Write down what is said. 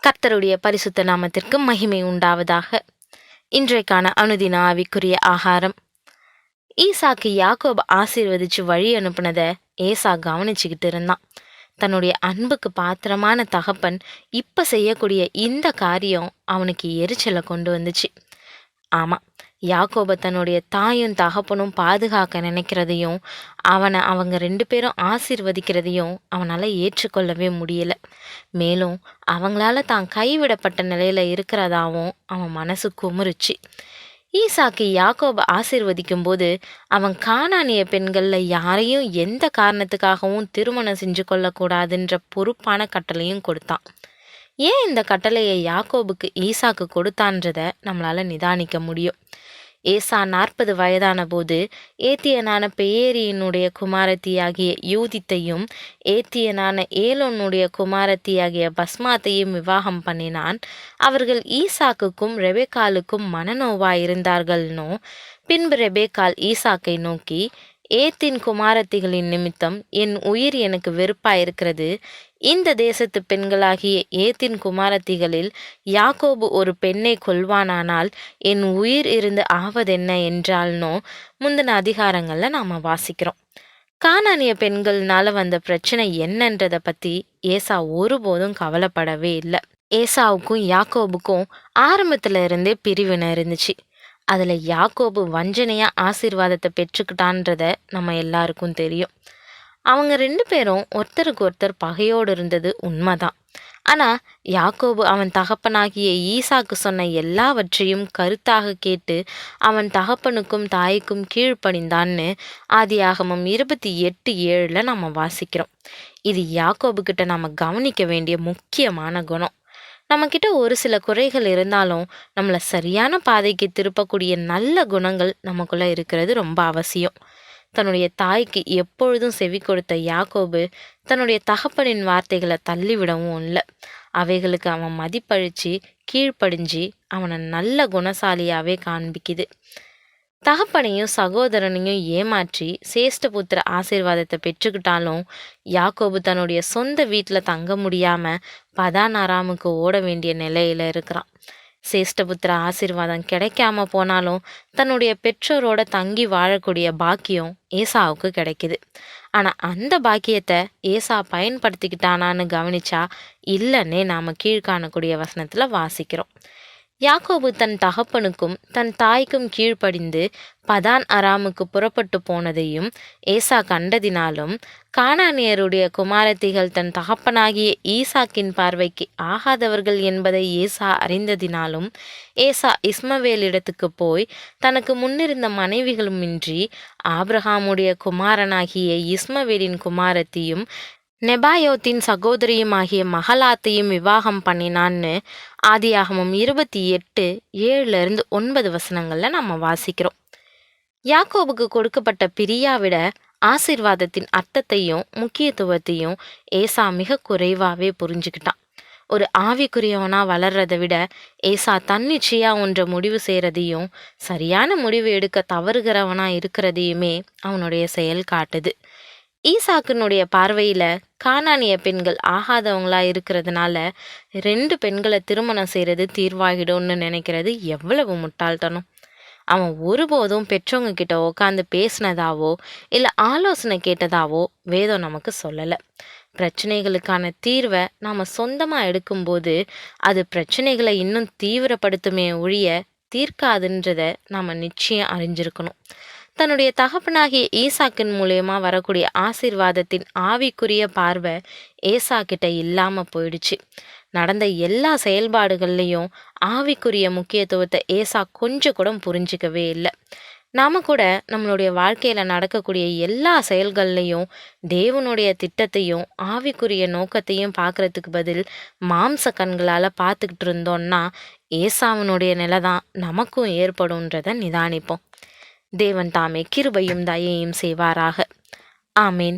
கர்த்தருடைய பரிசுத்த நாமத்திற்கு மகிமை உண்டாவதாக. இன்றைக்கான அனுதின ஆவிக்குரிய ஆகாரம். ஈசாக்கு யாக்கோபு ஆசீர்வதிச்சு வழி அனுப்புனத ஏசா கவனிச்சுக்கிட்டு இருந்தான். தன்னுடைய அன்புக்கு பாத்திரமான தகப்பன் இப்ப செய்யக்கூடிய இந்த காரியம் அவனுக்கு எரிச்சலை கொண்டு வந்துச்சு. ஆமா, யாக்கோப தன்னுடைய தாயும் தகப்பனும் பாதுகாக்க நினைக்கிறதையும் அவங்க 2 பேரும் ஆசீர்வதிக்கிறதையும் அவனால் ஏற்றுக்கொள்ளவே முடியல. மேலும் அவங்களால தான் கைவிடப்பட்ட நிலையில இருக்கிறதாவும் அவன் மனசு குமுறுச்சு. ஈசாக்கு யாக்கோப ஆசீர்வதிக்கும் போது அவன் கானானிய பெண்கள்ல யாரையும் எந்த காரணத்துக்காகவும் திருமணம் செஞ்சு கொள்ளக்கூடாதுன்ற பொறுப்பான கட்டளையும் கொடுத்தான். ஏன் இந்த கட்டளையை யாக்கோபுக்கு ஈசாக்கு கொடுத்தான்றத நம்மளால நிதானிக்க முடியும். ஏசா 40 வயதான போது ஏத்தியனான பெயேரியினுடைய குமாரத்தியாகிய யூதித்தையும் ஏத்தியனான ஏலோனுடைய குமாரத்தியாகிய பஸ்மாத்தையும் விவாகம் பண்ணினான். அவர்கள் ஈசாக்குக்கும் ரெபேக்காலுக்கும் மனநோவாயிருந்தார்கள்னோ. பின்பு ரெபேக்கால் ஈசாக்கை நோக்கி, ஏத்தின் குமாரத்திகளின் நிமித்தம் என் உயிர் எனக்கு வெறுப்பாயிருக்கிறது. இந்த தேசத்து பெண்களாகிய ஏத்தின் குமாரத்திகளில் யாக்கோபு ஒரு பெண்ணை கொள்வானானால் என் உயிர் இருந்து ஆவதென்ன என்றால்னோ. முந்தின அதிகாரங்கள்ல நாம வாசிக்கிறோம். கானானிய பெண்கள்னால வந்த பிரச்சனை என்னன்றதை பத்தி ஏசா ஒருபோதும் கவலைப்படவே இல்லை. ஏசாவுக்கும் யாக்கோபுக்கும் ஆரம்பத்துல இருந்தே பிரிவினை இருந்துச்சு. அதில் யாக்கோபு வஞ்சனையாக ஆசீர்வாதத்தை பெற்றுக்கிட்டான்றத நம்ம எல்லாருக்கும் தெரியும். அவங்க 2 பேரும் ஒருத்தருக்கு ஒருத்தர் பகையோடு இருந்தது உண்மைதான். ஆனால் யாக்கோபு அவன் தகப்பனாகிய ஈசாக்கு சொன்ன எல்லாவற்றையும் கருத்தாக கேட்டு அவன் தகப்பனுக்கும் தாய்க்கும் கீழ்ப்படிந்தான்னு ஆதியாகமம் 28:7 நம்ம வாசிக்கிறோம். இது யாக்கோபுக்கிட்ட நம்ம கவனிக்க வேண்டிய முக்கியமான குணம். நம்மக்கிட்ட ஒரு சில குறைகள் இருந்தாலும் நம்மளை சரியான பாதைக்கு திருப்பக்கூடிய நல்ல குணங்கள் நமக்குள்ளே இருக்கிறது ரொம்ப அவசியம். தன்னுடைய தாய்க்கு எப்பொழுதும் செவி கொடுத்த யாக்கோபு தன்னுடைய தகப்பனின் வார்த்தைகளை தள்ளிவிடவும் இல்லை. அவைகளுக்கு அவன் மதிப்பழிச்சு கீழ்ப்படிஞ்சு அவனை நல்ல குணசாலியாகவே காண்பிக்குது. தகப்பனையும் சகோதரனையும் ஏமாற்றி சேஷ்டபுத்திர ஆசீர்வாதத்தை பெற்றுக்கிட்டாலும் யாக்கோபு தன்னுடைய சொந்த வீட்டில் தங்க முடியாம பதான் அராமுக்கு ஓட வேண்டிய நிலையில இருக்கிறான். சேஷ்டபுத்திர ஆசீர்வாதம் கிடைக்காம போனாலும் தன்னுடைய பெற்றோரோட தங்கி வாழக்கூடிய பாக்கியம் ஏசாவுக்கு கிடைக்குது. ஆனா அந்த பாக்கியத்தை ஏசா பயன்படுத்திக்கிட்டானான்னு கவனிச்சா இல்லைன்னே நாம கீழ்காணக்கூடிய வசனத்துல வாசிக்கிறோம். யாக்கோபு தன் தகப்பனுக்கும் தன் தாய்க்கும் கீழ்ப்படிந்து பதான் அராமுக்கு புறப்பட்டு போனதையும் ஏசா கண்டதினாலும் கானானியருடைய குமாரத்திகள் தன் தகப்பனாகிய ஈசாக்கின் பார்வைக்கு ஆகாதவர்கள் என்பதை ஏசா அறிந்ததினாலும் ஏசா இஸ்மவேலிடத்துக்கு போய் தனக்கு முன்னிருந்த மனைவிகளுமின்றி ஆபிரகாமுடைய குமாரனாகிய இஸ்மவேலின் குமாரத்தையும் நெபாயோத்தின் சகோதரியுமாகிய மகலாத்தையும் விவாகம் பண்ணினான்னு ஆதியாகமம் 28:7-9 வசனங்கள்ல நம்ம வாசிக்கிறோம். யாக்கோபுக்கு கொடுக்கப்பட்ட பிரியாவிட ஆசீர்வாதத்தின் அர்த்தத்தையும் முக்கியத்துவத்தையும் ஏசா மிக குறைவாகவே புரிஞ்சுக்கிட்டான். ஒரு ஆவிக்குரியவனா வளர்றதை விட ஏசா தன்னிச்சையா ஒன்றை முடிவு செய்கிறதையும் சரியான முடிவு எடுக்க தவறுகிறவனா இருக்கிறதையுமே அவனுடைய செயல் காட்டுது. ஈசாக்கினுடைய பார்வையில கானானிய பெண்கள் ஆகாதவங்களா இருக்கிறதுனால 2 பெண்களை திருமணம் செய்யறது தீர்வாகிடும்னு நினைக்கிறது எவ்வளவு முட்டாள்தனம். அவன் ஒருபோதும் பெற்றவங்க கிட்ட உட்காந்து பேசினதாவோ இல்லை ஆலோசனை கேட்டதாவோ வேதம் நமக்கு சொல்லலை. பிரச்சனைகளுக்கான தீர்வை நாம் சொந்தமாக எடுக்கும்போது அது பிரச்சனைகளை இன்னும் தீவிரப்படுத்துமே ஒழிய தீர்க்காதுன்றதை நாம் நிச்சயம் அறிஞ்சிருக்கணும். தன்னுடைய தகப்பனாகிய ஈசாக்கின் மூலயமா வரக்கூடிய ஆசீர்வாதத்தின் ஆவிக்குரிய பார்வை ஏசா கிட்ட இல்லாம போயிடுச்சு. நடந்த எல்லா செயல்பாடுகள்லையும் ஆவிக்குரிய முக்கியத்துவத்தை ஏசா கொஞ்சம் கூட புரிஞ்சிக்கவே இல்லை. நாம கூட நம்மளுடைய வாழ்க்கையில நடக்கக்கூடிய எல்லா செயல்கள்லையும் தேவனுடைய திட்டத்தையும் ஆவிக்குரிய நோக்கத்தையும் பார்க்கறதுக்கு பதில் மாம்ச கண்களால பார்த்துக்கிட்டு இருந்தோம்னா ஏசாவனுடைய நிலை தான் நமக்கும் ஏற்படும்ன்றதை நிதானிப்போம். தேவன் தாமே கிருபையும் தயையும் செய்வாராக. ஆமேன்.